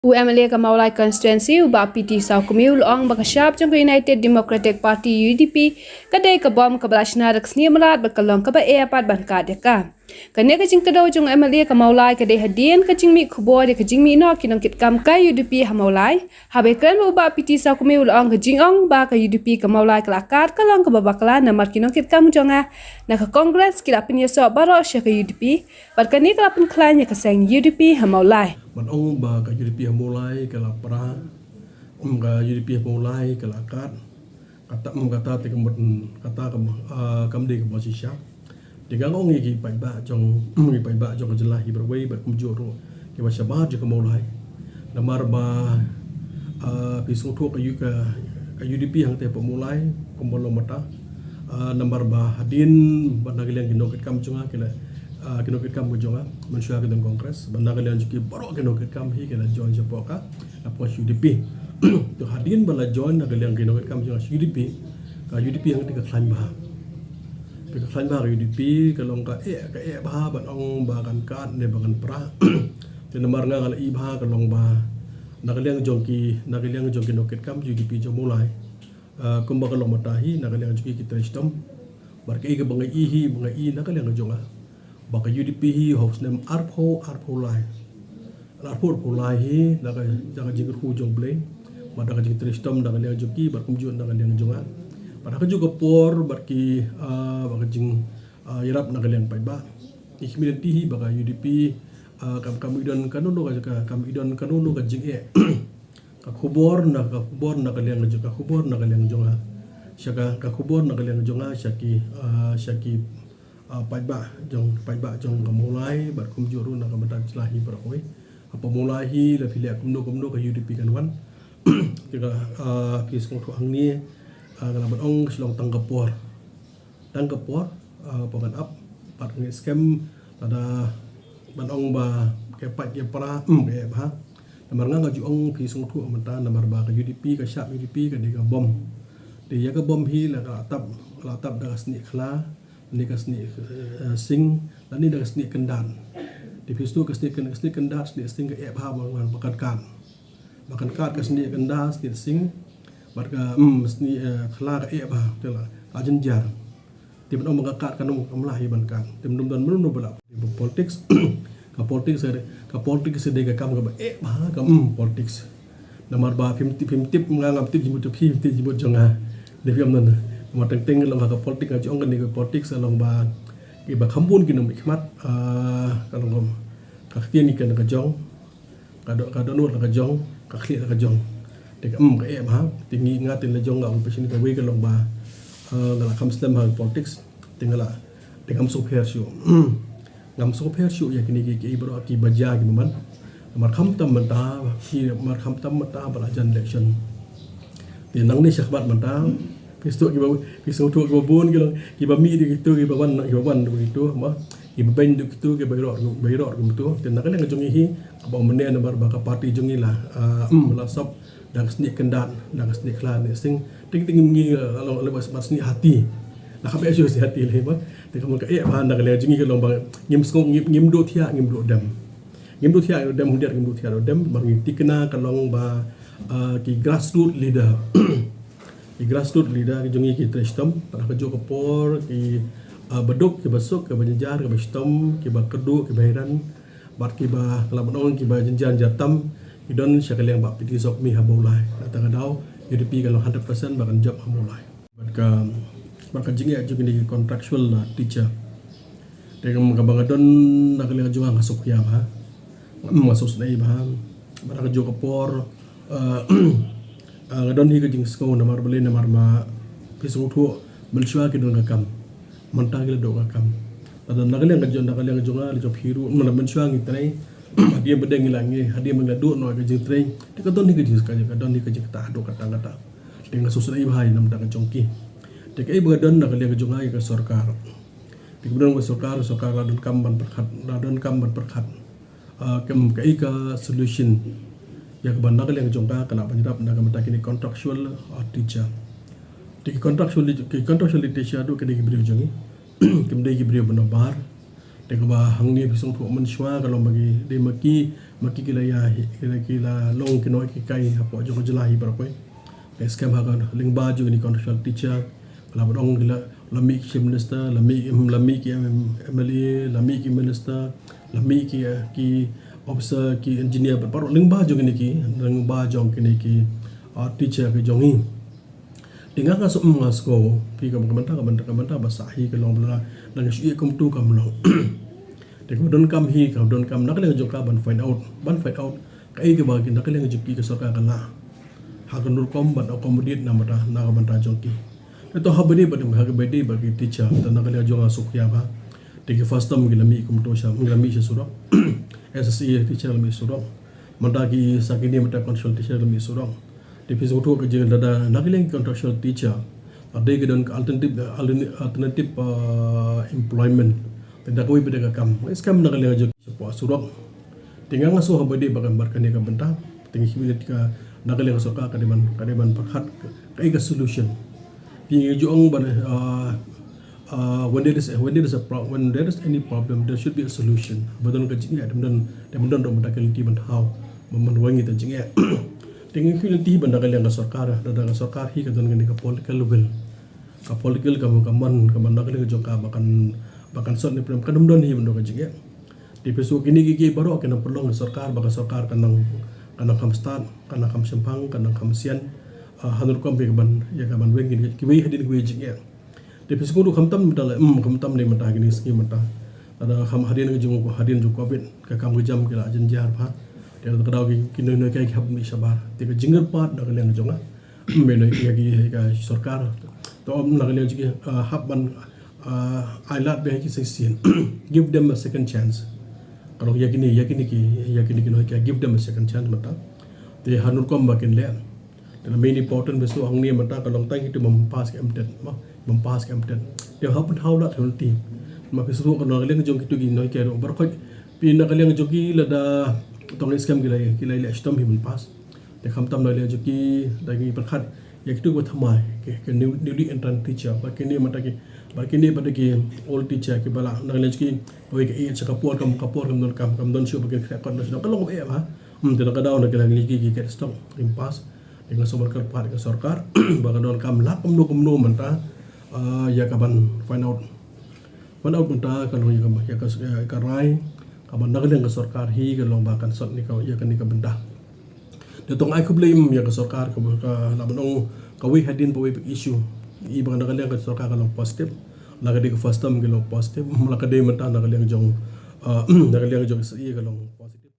UMLA ka Maulai constituency uba PT South Kumil ong bakashap jang United Democratic Party UDP kadai ka bom ka balashna raksni malat bakalong ka ba apat ban ka deka kane ka jing kadaw jang MLA ka Maulai kadai hadien ka jing mi khubor ka jing mi no kinong kit kam ka UDP ha Maulai habe kan uba PT South Kumil ong ka jing ong ba ka UDP ka Maulai ka lakat ka long ka babakla na mar kinong kit kam jonga na ka Congress kila pinya so baro sya ka UDP barkani ka pun klanya ka sang UDP ha Maulai man ong ba ka UDP mulai ke lapra ka UDP mulai ke lakat kata te kata kam de ke posisya dengan ong gi pai ba jong ke jelah hi berwei ber kumjur ke basya ba je ke mulai namar ba pisung thu ka UDP hang te pemulai kumbolo mata namar ba hadin banagalian ginok kam chunga kena kinokit kam jonga manusia ke dalam kongres banda kalian juga baru kinokit kam hi kena join sepoka apa UDP to hadin bala join kalian kinokit kam jonga UDP ka UDP yang tiga klaim bah UDP kalau ka bah ban ong bagan kan ne bagan pra te namar nga kala i bah kalau ba nakalian jongki kinokit kam UDP jo mulai kumba kalau matahi nakalian juga kita istem barkai ke bangai i nakalian jonga baka UDP hi host nem arpo lai hi daga jaga jingir hu jong blay madaka jing tristom daga liang joki bar kumjun daga liang jonga pada ka juga por barki baka jing yarap daga liang pai ba ikmilen hi baka UDP kam idon kanuno ka jing ka khubor na ka liang joka khubor na ka liang jonga syaka ka khubor na ka liang jonga syaki pai ba jong kamulai bar kumjuru na kamadan celahi berakoi apa mulai la pilih kumno ka UDP kan wan jika kis ngtu hang ni kana ban ong silong tangkapor pagan up pat ngi scam ada ban ong ba ke pat ke pra ke ba namar nga ju ong kis ngtu amata namar ba ka UDP ka syap UDP ka de ka bom de ya ka bom hi la atap da sni khla ni kasni sing dan ni dah kasni kendan di pistu kasni kendan sni sing ke ha makan kan kasni kendan sni sing barka sni khla ke ha tela ajen jar di ben mengangkat kan melahi ban kan dem dum dan menunu bala politics ka politics de ka kam ka politics namar ba phim tip ngangam tip jimut phim tip jimut jonga de film nan matang teng long ka politik aja ong ka politik salong ba ki ba khambun ki nom ikmat kalong ka khien ni kan ka jong ka do no ka jong ka khli ka jong de ka ba tingi ngatin la jong ga ong pesin ka we ka long ba ngala kham slam ha politics tingala de kam so pher shu ngam so pher shu ya kini ki bro ki baja ki man mar kham tam mata bala jan election de nang ni syakbat mata pistu tu bun kiba mi gitu kiba wan begitu mah kiba ben gitu kiba bayrot gitu dan nak yang jongi hi ba mene na bar ba ka party jongi lah la sop dan sni kendan dan sni klan sing ting ngi along lebas sni hati la ka be sni hati le ba te kam ka ba nak le jongi ka long ba ngim do thia ngim do dam hundir ngim do thia do dam bar ngi tikna ka long ba ki grassroots leader ki jongi ki trestom para ka jo por ki beduk ki basuk ki banjar ki bastom ki bakedu ki bairan bat ki ba laban ki ba jenjan jatam ki don syakal yang bak piti sok mi habulai datang dau UDP kalau 100% bahkan job habulai bat ka jingi ajo ki contractual teacher dengan ka bangadon nak le jo ngasuk ya ba masuk snai ba bat ka jo por ngadon hi ka jing sko namar beli namar ma pisung thu melshwa ki don kam manta ki do kam ada nagale nga jonga le job hiru mana melshwa ngi trai dia bedeng ngilangi hadia mengadu no ka jing trai ti ka don hi ka jing ka don hi ka jing ta do kata dengan susun ai bahai nam dang jongki ti ka ibu don nagale nga jonga ka sarkar ti ka don sarkar radon kam ban perkhat kam ka solution ya kebandakan yang jongka kena penyerap nak mata kini contractual teacher di contractual teacher tu kena beri jongi kemdai beri benar Teka ba hang ni pisong thu man shwa kalong bagi de maki kila ya kila long kino ki kai hapo jo jelahi par koi scam ha kan ling ba jo ni controversial teacher la bodong kila lami ki minister lami ki MLA lami ki minister lami ki officer ki engineer par ling ba jo ni ki ling ba jong ki teacher ki jongi tinggal ka so ngasko pi ka banta basahi ka long bla lang shi kum tu kam long te ko don kam nak le jo ka ban find out kai ke bagi nak le jo ki ka so ka la ha kan nur kom ban accommodate na mata na ka banta jong ki to ha bani bagi teacher ta nak le jo nga suk ya ba te ke first time gilami kum to sha gilami sha suro SSC teacher mi suro mata ki sakini mata consultant teacher mi suro di pisau tu kerja dada nakileng contractual teacher ada ke dan alternative employment tidak kau ibadah kam skam nakileng aja sebuah surok tinggal ngasuh habadi bagan barkan ka benta tinggal hibilit ka nakileng soka kademan perhat kai ka solution pi juang ban when there is any problem there should be a solution badon ka jinga dan do matakaliti ban how memenwangi ta jinga tingin kiliti banda kalian ka sarkar hi ka don ka political level ka political ka man ka banda kalian jo ka bakan sot ni pram kadum don hi banda ka jinga di pesu kini gigi baru akan perlu sarkar baka sarkar kanang kam stat kanang kam sempang kanang kam sian hanur kom be ban ya ka ban wen ki wi hadin ki jinga di pesu ku kam tam ni mata gini ski mata ada kam hadin jo covid ka kam jam kila ajen jar pha dia kadau kini noi kai hab mi sabar tiga jingle part dak leng jonga me noi ki ka sarkar to om lag leng ji hab ban ailat be ki section give them a second chance kalau yakini ki noi ka give them a second chance mata te hanur kom bakin le dan main important besu ang ni mata kalau tang itu mempas ke MTED dia hab how la thulti ma besu ko no leng jong ki tu gi noi ka ro bar ko pi na leng jong ki la da tong scam gila stom himun pas te kham tam le jo ki dagi perkhat ya kitu ko thamai ke newly entrant teacher ba kini mata ki old teacher ki bala na le ki oi ke e chaka por kam don kam don shu ba ke kon no kalong e ba te na kadaw na kila ki ke stom impas dengan sumber kerpat ke sarkar ba don kam la kumno manta ya kaban find out manta kalau ya ka rai kaban nagaleng ka sarkar hi ka long bakan sot ni ka ya kan ni ka benda de tong ai ku blame ya ka sarkar ka labanong ka wi hadin po issue i ba nagaleng ka sarkar ka long positive la ka de ka first time ka long positive la ka de mata nagaleng jong i ka long positive